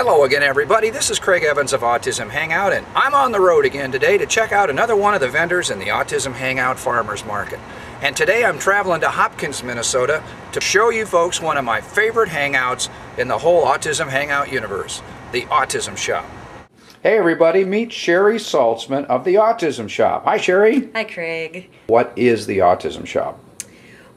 Hello again, everybody. This is Craig Evans of Autism Hangout, and I'm on the road again today to check out another one of the vendors in the Autism Hangout Farmers Market. And today I'm traveling to Hopkins, Minnesota to show you folks one of my favorite hangouts in the whole Autism Hangout universe, the Autism Shop. Hey everybody, meet Cherri Saltzman of the Autism Shop. Hi Cherri. Hi Craig. What is the Autism Shop?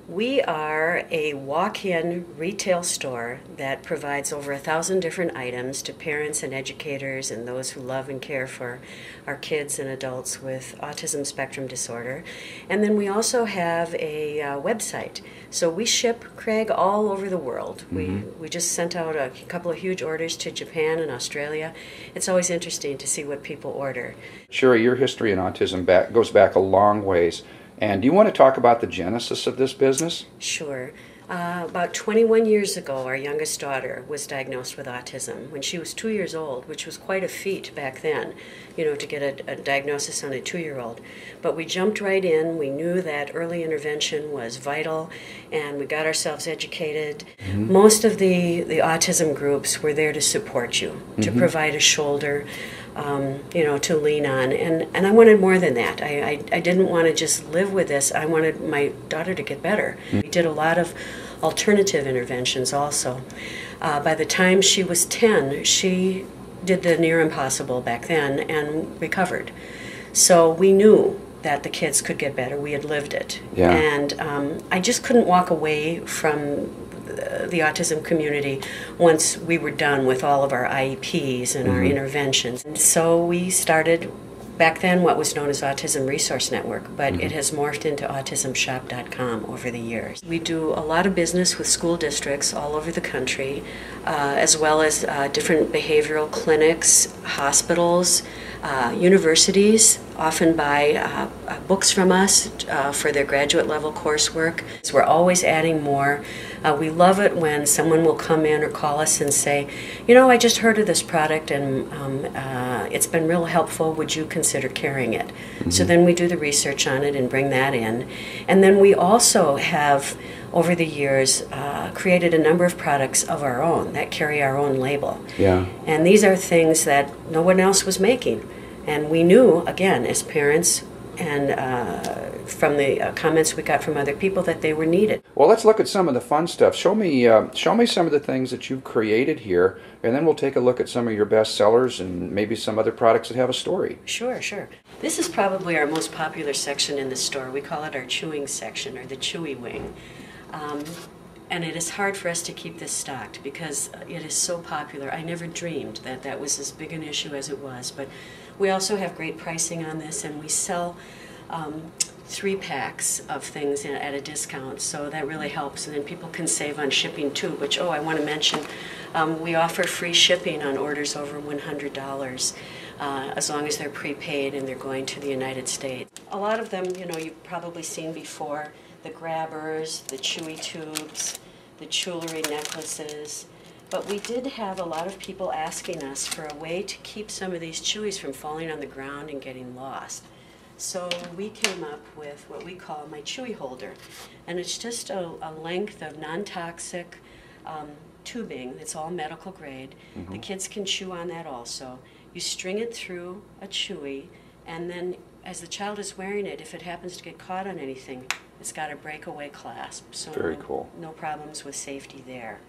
We are a walk-in retail store that provides over 1,000 different items to parents and educators and those who love and care for our kids and adults with autism spectrum disorder. And then we also have a website. So we ship, Craig, all over the world. We just sent out a couple of huge orders to Japan and Australia. It's always interesting to see what people order. Cherri, your history in autism goes back a long ways. And do you want to talk about the genesis of this business? Sure. About 21 years ago, our youngest daughter was diagnosed with autism when she was 2 years old, which was quite a feat back then, you know, to get a diagnosis on a 2-year-old. But we jumped right in. We knew that early intervention was vital, and we got ourselves educated. Most of the autism groups were there to support you, to provide a shoulder, you know, to lean on. And I wanted more than that. I didn't want to just live with this. I wanted my daughter to get better. We did a lot of alternative interventions also. By the time she was 10, she did the near impossible back then and recovered. So we knew that the kids could get better. We had lived it. Yeah. And I just couldn't walk away from the autism community once we were done with all of our IEPs and our interventions. And so we started back then what was known as Autism Resource Network, but it has morphed into autismshop.com over the years. We do a lot of business with school districts all over the country, as well as different behavioral clinics, hospitals, universities often buy books from us for their graduate level coursework. So we're always adding more. We love it when someone will come in or call us and say, you know, I just heard of this product and it's been real helpful. Would you consider carrying it? So then we do the research on it and bring that in. And then we also have, over the years, created a number of products of our own that carry our own label. Yeah. And these are things that no one else was making. And we knew, again, as parents and from the comments we got from other people, that they were needed. Well, let's look at some of the fun stuff. Show me some of the things that you've created here, and then we'll take a look at some of your best sellers and maybe some other products that have a story. Sure, sure. This is probably our most popular section in the store. We call it our chewing section, or the chewy wing. And it is hard for us to keep this stocked because it is so popular. I never dreamed that that was as big an issue as it was. But we also have great pricing on this, and we sell 3 packs of things at a discount, so that really helps. And then people can save on shipping too, which, oh, I want to mention, we offer free shipping on orders over $100 as long as they're prepaid and they're going to the United States. A lot of them, you know, you've probably seen before. The grabbers, the chewy tubes, the jewelry necklaces. But we did have a lot of people asking us for a way to keep some of these chewies from falling on the ground and getting lost. So we came up with what we call my chewy holder. And it's just a length of non-toxic tubing. It's all medical grade. The kids can chew on that also. You string it through a chewy, and then as the child is wearing it, if it happens to get caught on anything, it's got a breakaway clasp. So very cool. No problems with safety there.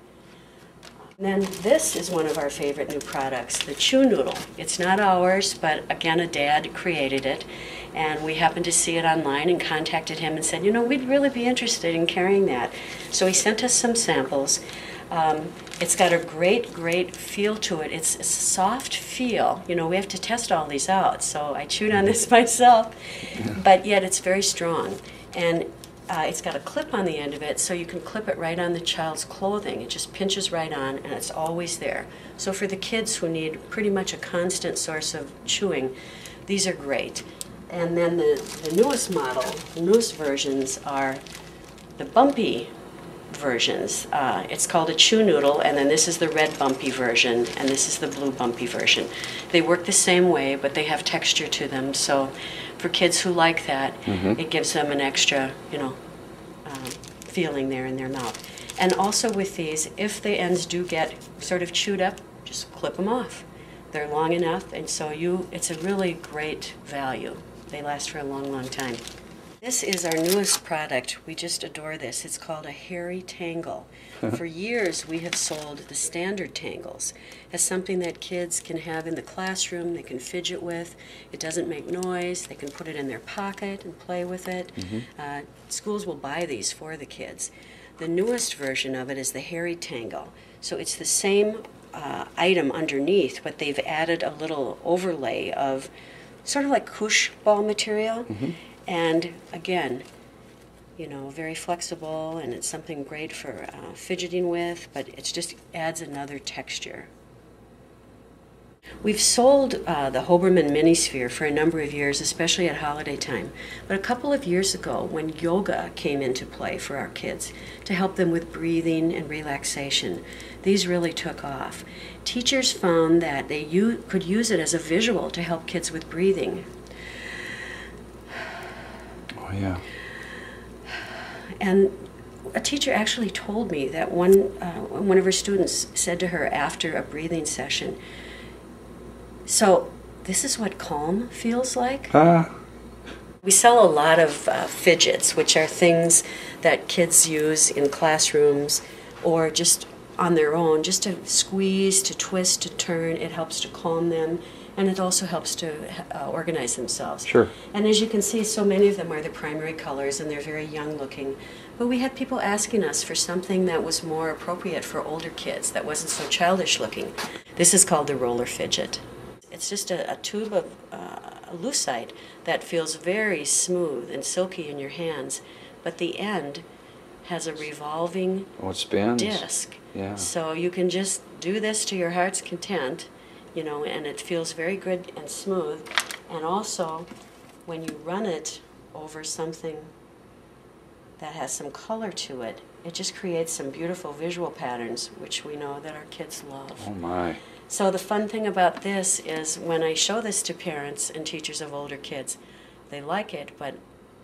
And then this is one of our favorite new products, the Chew Noodle. It's not ours, but again, a dad created it. And we happened to see it online and contacted him and said, you know, we'd really be interested in carrying that. So he sent us some samples. It's got a great feel to it. It's a soft feel. You know, we have to test all these out, so I chewed on this myself. But yet it's very strong. And it's got a clip on the end of it, so you can clip it right on the child's clothing. It just pinches right on, and it's always there. So for the kids who need pretty much a constant source of chewing, these are great. And then the newest model, the newest versions are the bumpy versions. It's called a Chew Noodle, and then this is the red bumpy version, and this is the blue bumpy version. They work the same way, but they have texture to them, so for kids who like that, it gives them an extra, you know, feeling there in their mouth. And also with these, if the ends do get sort of chewed up just clip them off. They're long enough, and so it's a really great value. They last for a long, long time. This is our newest product. We just adore this. It's called a hairy tangle. For years, we have sold the standard tangles as something that kids can have in the classroom, they can fidget with. It doesn't make noise. They can put it in their pocket and play with it. Schools will buy these for the kids. The newest version of it is the hairy tangle. So it's the same item underneath, but they've added a little overlay of sort of like koosh ball material. And again, you know, very flexible, and it's something great for fidgeting with, but it just adds another texture. We've sold the Hoberman Minisphere for a number of years, especially at holiday time. But a couple of years ago, when yoga came into play for our kids to help them with breathing and relaxation, these really took off. Teachers found that they could use it as a visual to help kids with breathing. Oh, yeah. And a teacher actually told me that one of her students said to her after a breathing session, "So this is what calm feels like?" We sell a lot of fidgets, which are things that kids use in classrooms or just on their own, just to squeeze, to twist, to turn. It helps to calm them, and it also helps to organize themselves. Sure. And as you can see, so many of them are the primary colors, and they're very young looking. But we had people asking us for something that was more appropriate for older kids, that wasn't so childish looking. This is called the roller fidget. It's just a tube of lucite that feels very smooth and silky in your hands, but the end has a revolving disc. Yeah. So you can just do this to your heart's content, you know, and it feels very good and smooth. And also, when you run it over something that has some color to it, it just creates some beautiful visual patterns, which we know that our kids love. Oh my. So the fun thing about this is when I show this to parents and teachers of older kids, they like it, but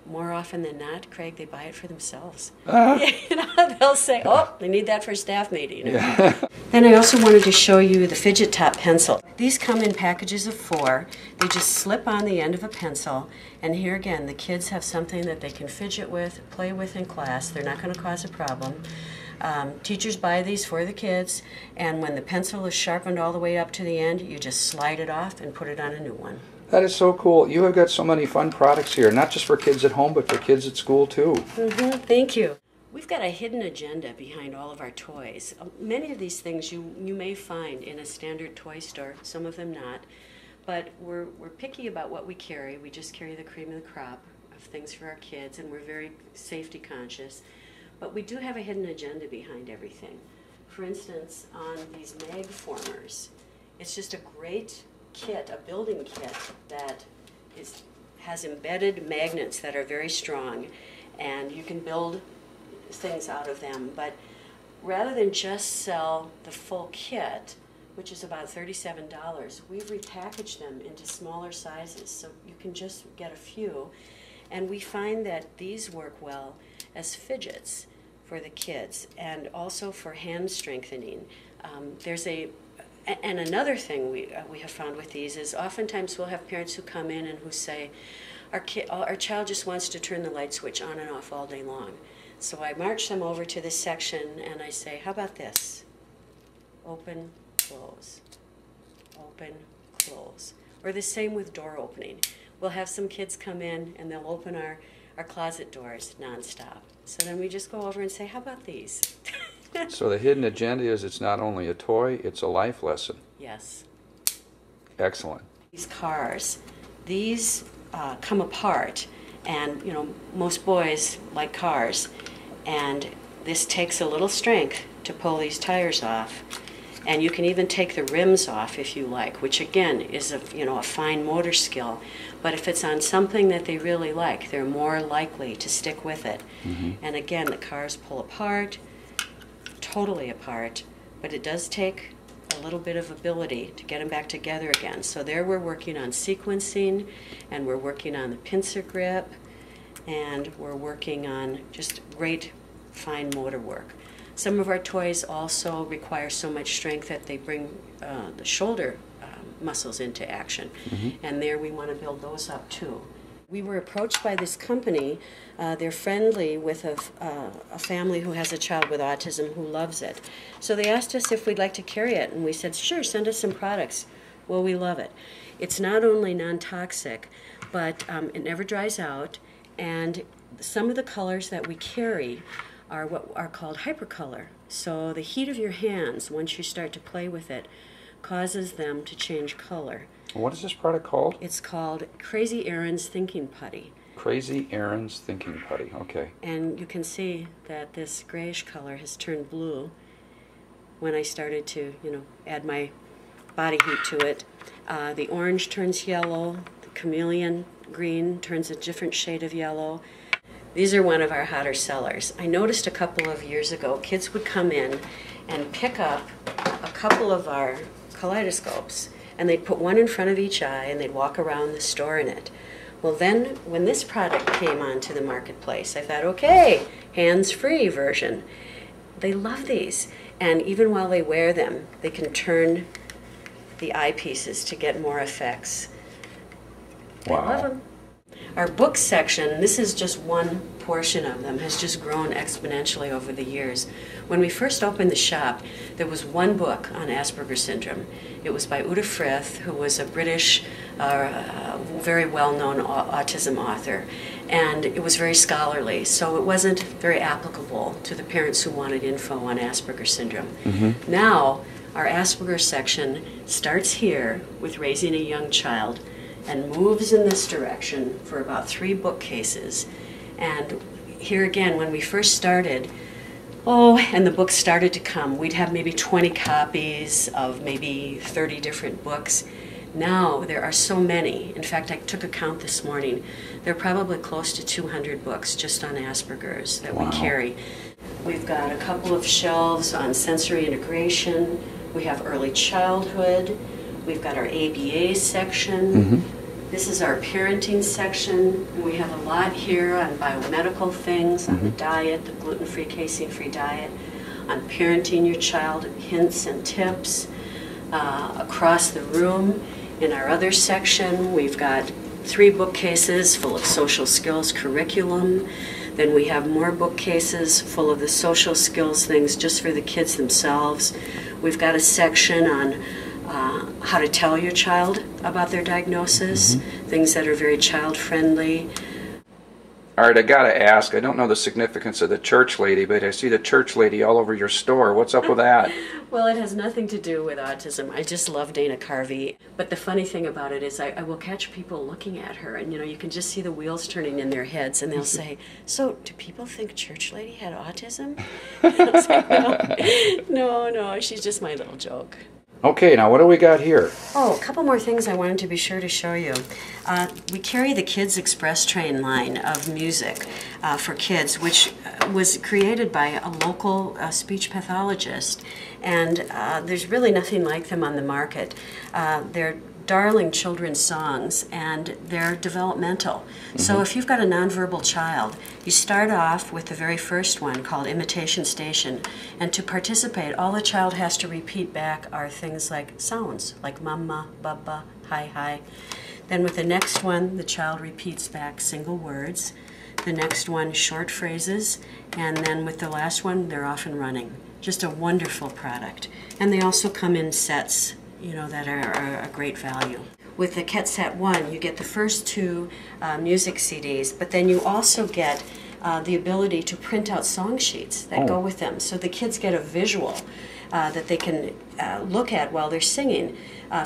more often than not, Craig, they buy it for themselves. You know, they'll say, "Oh, they need that for a staff meeting." Yeah. Then I also wanted to show you the fidget top pencil. These come in packages of 4. They just slip on the end of a pencil, and here again, the kids have something that they can fidget with, play with in class. They're not going to cause a problem. Teachers buy these for the kids, and when the pencil is sharpened all the way up to the end, you just slide it off and put it on a new one. That is so cool. You have got so many fun products here, not just for kids at home, but for kids at school too. Thank you. We've got a hidden agenda behind all of our toys. Many of these things you may find in a standard toy store, some of them not, but we're picky about what we carry. We just carry the cream of the crop of things for our kids, and we're very safety conscious. But we do have a hidden agenda behind everything. For instance, on these mag formers, it's just a great kit, a building kit that has embedded magnets that are very strong, and you can build things out of them. But rather than just sell the full kit, which is about $37, we've repackaged them into smaller sizes, so you can just get a few. And we find that these work well as fidgets for the kids, and also for hand strengthening. And another thing we have found with these is oftentimes we'll have parents who come in and who say, our child just wants to turn the light switch on and off all day long. So I march them over to this section and I say, how about this? Open, close, open, close. Or the same with door opening. We'll have some kids come in and they'll open our closet doors nonstop. So then we just go over and say, how about these? So the hidden agenda is it's not only a toy, it's a life lesson. Yes. Excellent. These cars, these come apart, and you know, most boys like cars, and this takes a little strength to pull these tires off. And you can even take the rims off if you like, which again is a fine motor skill. But if it's on something that they really like, they're more likely to stick with it. And again, the cars pull apart, totally apart, but it does take a little bit of ability to get them back together again. So there we're working on sequencing, and we're working on the pincer grip, and we're working on just great fine motor work. Some of our toys also require so much strength that they bring the shoulder muscles into action. And there we want to build those up too. We were approached by this company. They're friendly with a family who has a child with autism who loves it. So they asked us if we'd like to carry it, and we said, sure, send us some products. Well, we love it. It's not only non-toxic, but it never dries out, and some of the colors that we carry are what are called hypercolor. So the heat of your hands, once you start to play with it, causes them to change color. What is this product called? It's called Crazy Erin's Thinking Putty. Crazy Erin's Thinking Putty, okay. And you can see that this grayish color has turned blue when I started to, add my body heat to it. The orange turns yellow, the chameleon green turns a different shade of yellow. These are one of our hotter sellers. I noticed a couple of years ago, kids would come in and pick up a couple of our kaleidoscopes, and they'd put one in front of each eye and they'd walk around the store in it. Well, then when this product came onto the marketplace, I thought, okay, hands-free version. They love these, and even while they wear them, they can turn the eyepieces to get more effects. They love them. Our book section, this is just one portion of them, has just grown exponentially over the years. When we first opened the shop, there was one book on Asperger's syndrome. It was by Uta Frith, who was a British, very well-known autism author. And it was very scholarly, so it wasn't very applicable to the parents who wanted info on Asperger's syndrome. Now, our Asperger's section starts here with raising a young child and moves in this direction for about 3 bookcases. And here again, when we first started, and the books started to come, we'd have maybe 20 copies of maybe 30 different books. Now there are so many. In fact, I took a count this morning. There are probably close to 200 books just on Asperger's that we carry. We've got a couple of shelves on sensory integration. We have early childhood. We've got our ABA section. This is our parenting section. And we have a lot here on biomedical things, on the diet, the gluten-free, casein-free diet, on parenting your child, hints and tips. Across the room, in our other section, we've got 3 bookcases full of social skills curriculum. Then we have more bookcases full of the social skills things just for the kids themselves. We've got a section on how to tell your child about their diagnosis, things that are very child-friendly. All right, I gotta ask, I don't know the significance of the church lady, but I see the church lady all over your store. What's up with that? Well, it has nothing to do with autism. I just love Dana Carvey. But the funny thing about it is I will catch people looking at her, and you can just see the wheels turning in their heads, and they'll say, so do people think church lady had autism? And I'll say, no, she's just my little joke. Okay, now what do we got here? Oh, a couple more things I wanted to be sure to show you. We carry the Kids Express Train line of music for kids, which was created by a local speech pathologist, and there's really nothing like them on the market. They're darling children's songs, and they're developmental. So if you've got a nonverbal child, you start off with the very first one called Imitation Station, and to participate, all the child has to repeat back are things like sounds, like mama, baba, hi. Then with the next one, the child repeats back single words. The next one, short phrases, and then with the last one, they're off and running. Just a wonderful product. And they also come in sets, that are a great value. With the KetSat 1, you get the first 2 music CDs, but then you also get the ability to print out song sheets that go with them. So the kids get a visual that they can look at while they're singing.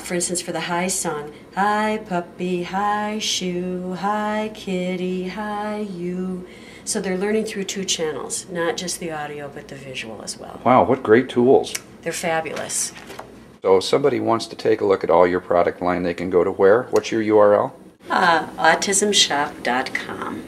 For instance, for the hi song, hi puppy, hi shoe, hi kitty, hi you. So they're learning through 2 channels, not just the audio, but the visual as well. Wow, what great tools. They're fabulous. So if somebody wants to take a look at all your product line, they can go to where? What's your URL? Autismshop.com.